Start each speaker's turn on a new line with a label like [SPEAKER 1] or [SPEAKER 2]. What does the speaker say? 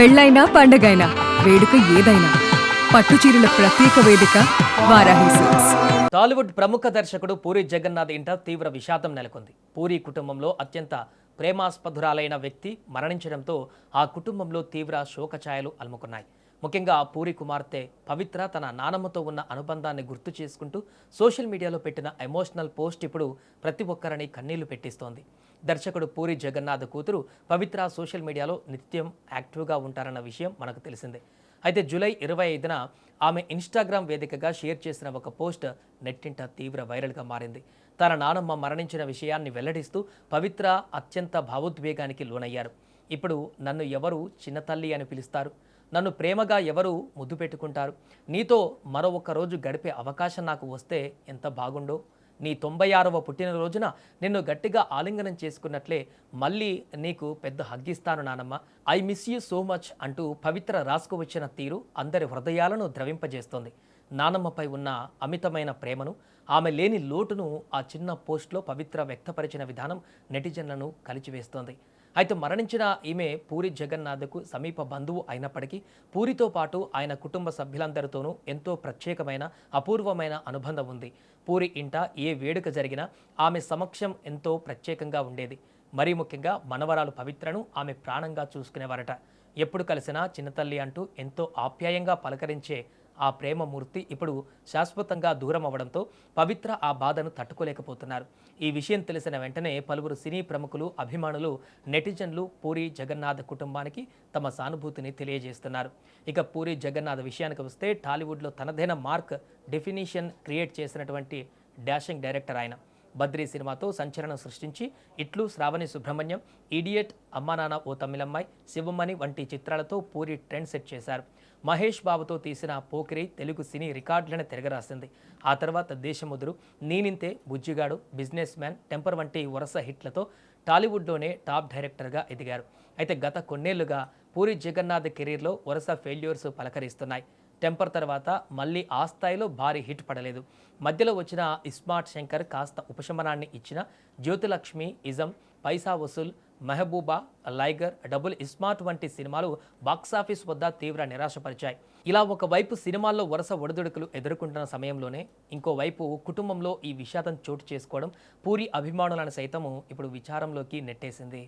[SPEAKER 1] పెళ్ళైనా పండగైనా వేడుక ఏదైనా పట్టుచీరల ప్రత్యేక వేదిక వారాహి సిల్క్స్.
[SPEAKER 2] టాలీవుడ్ ప్రముఖ దర్శకుడు పూరి జగన్నాథ్ ఇంట తీవ్ర విషాదం నెలకొంది. పూరి కుటుంబంలో అత్యంత ప్రేమాస్పదురాలైన వ్యక్తి మరణించడంతో ఆ కుటుంబంలో తీవ్ర శోకఛాయలు అలుముకున్నాయి. ముఖ్యంగా పూరి కుమార్తె పవిత్ర తన నానమ్మతో ఉన్న అనుబంధాన్ని గుర్తు చేసుకుంటూ సోషల్ మీడియాలో పెట్టిన ఎమోషనల్ పోస్ట్ ఇప్పుడు ప్రతి ఒక్కరిని కన్నీళ్లు పెట్టిస్తోంది. దర్శకుడు పూరి జగన్నాథ్ కూతురు పవిత్ర సోషల్ మీడియాలో నిత్యం యాక్టివ్గా ఉంటారన్న విషయం మనకు తెలిసిందే. అయితే జూలై 25న ఆమె ఇన్స్టాగ్రామ్ వేదికగా షేర్ చేసిన ఒక పోస్ట్ నెట్టింట తీవ్ర వైరల్గా మారింది. తన నానమ్మ మరణించిన విషయాన్ని వెల్లడిస్తూ పవిత్ర అత్యంత భావోద్వేగానికి లోనయ్యారు. ఇప్పుడు నన్ను ఎవరు చిన్న తల్లి అని పిలుస్తారు, నన్ను ప్రేమగా ఎవరు ముద్దు పెట్టుకుంటారు, నీతో మరో ఒక్క రోజు గడిపే అవకాశం నాకు వస్తే ఎంత బాగుండో, నీ 96వ పుట్టినరోజున నిన్ను గట్టిగా ఆలింగనం చేసుకున్నట్లే మళ్ళీ నీకు పెద్ద హగ్గిస్తాను నానమ్మ, I miss you so much అంటూ పవిత్ర రాసుకువచ్చిన తీరు అందరి హృదయాలను ద్రవింపజేస్తోంది. నానమ్మపై ఉన్న అమితమైన ప్రేమను, ఆమె లేని లోటును ఆ చిన్న పోస్ట్లో పవిత్ర వ్యక్తపరిచిన విధానం నెటిజన్లను కలిచివేస్తోంది. అయితే మరణించిన ఈమె పూరి జగన్నాథ్కు సమీప బంధువు అయినప్పటికీ పూరితో పాటు ఆయన కుటుంబ సభ్యులందరితోనూ ఎంతో ప్రత్యేకమైన అపూర్వమైన అనుబంధం ఉంది. పూరి ఇంట ఏ వేడుక జరిగినా ఆమె సమక్షం ఎంతో ప్రత్యేకంగా ఉండేది. మరీ ముఖ్యంగా మనవరాలు పవిత్రను ఆమె ప్రాణంగా చూసుకునేవారట. ఎప్పుడు కలిసినా చిన్నతల్లి అంటూ ఎంతో ఆప్యాయంగా పలకరించే ఆ ప్రేమమూర్తి ఇప్పుడు శాశ్వతంగా దూరం అవ్వడంతో పవిత్ర ఆ బాధను తట్టుకోలేకపోతున్నారు. ఈ విషయం తెలిసిన వెంటనే పలువురు సినీ ప్రముఖులు, అభిమానులు, నెటిజన్లు పూరి జగన్నాథ్ కుటుంబానికి తమ సానుభూతిని తెలియజేస్తున్నారు. ఇక పూరి జగన్నాథ్ విషయానికి వస్తే టాలీవుడ్లో తనదైన మార్క్ డెఫినిషన్ క్రియేట్ చేసినటువంటి డాషింగ్ డైరెక్టర్ ఆయన. బద్రీ సినిమాతో సంచలనం సృష్టించి ఇట్లు, శ్రావణి సుబ్రహ్మణ్యం, ఇడియట్, అమ్మా నాన్న ఓ తమిళమ్మాయి, శివమణి వంటి చిత్రాలతో పూరి ట్రెండ్ సెట్ చేశారు. మహేష్ బాబుతో తీసిన పోకిరి తెలుగు సినీ రికార్డులను తిరగరాసింది. ఆ తర్వాత Desamuduru, నీనింతే, Bujjigadu, business man, temper వంటి వరుస హిట్లతో టాలీవుడ్లోనే టాప్ డైరెక్టర్గా ఎదిగారు. అయితే గత కొన్నేళ్లుగా పూరి జగన్నాథ్ కెరీర్లో వరుస ఫెయిల్యూర్స్ పలకరిస్తున్నాయి. టెంపర్ తర్వాత మళ్ళీ ఆ స్థాయిలో భారీ హిట్ పడలేదు. మధ్యలో వచ్చిన ఇస్మార్ట్ శంకర్ కాస్త ఉపశమనాన్ని ఇచ్చిన జ్యోతిలక్ష్మి, ఇజం, పైసా వసూల్, మెహబూబా, లైగర్, డబుల్ ఇస్మార్ట్ వంటి సినిమాలు బాక్సాఫీస్ వద్ద తీవ్ర నిరాశపరిచాయి. ఇలా ఒకవైపు సినిమాల్లో వరుస ఒడిదుడుకులు ఎదుర్కొంటున్న సమయంలోనే ఇంకోవైపు కుటుంబంలో ఈ విషాదం చోటు చేసుకోవడం పూరి అభిమానులను సైతం ఇప్పుడు విచారంలోకి నెట్టేసింది.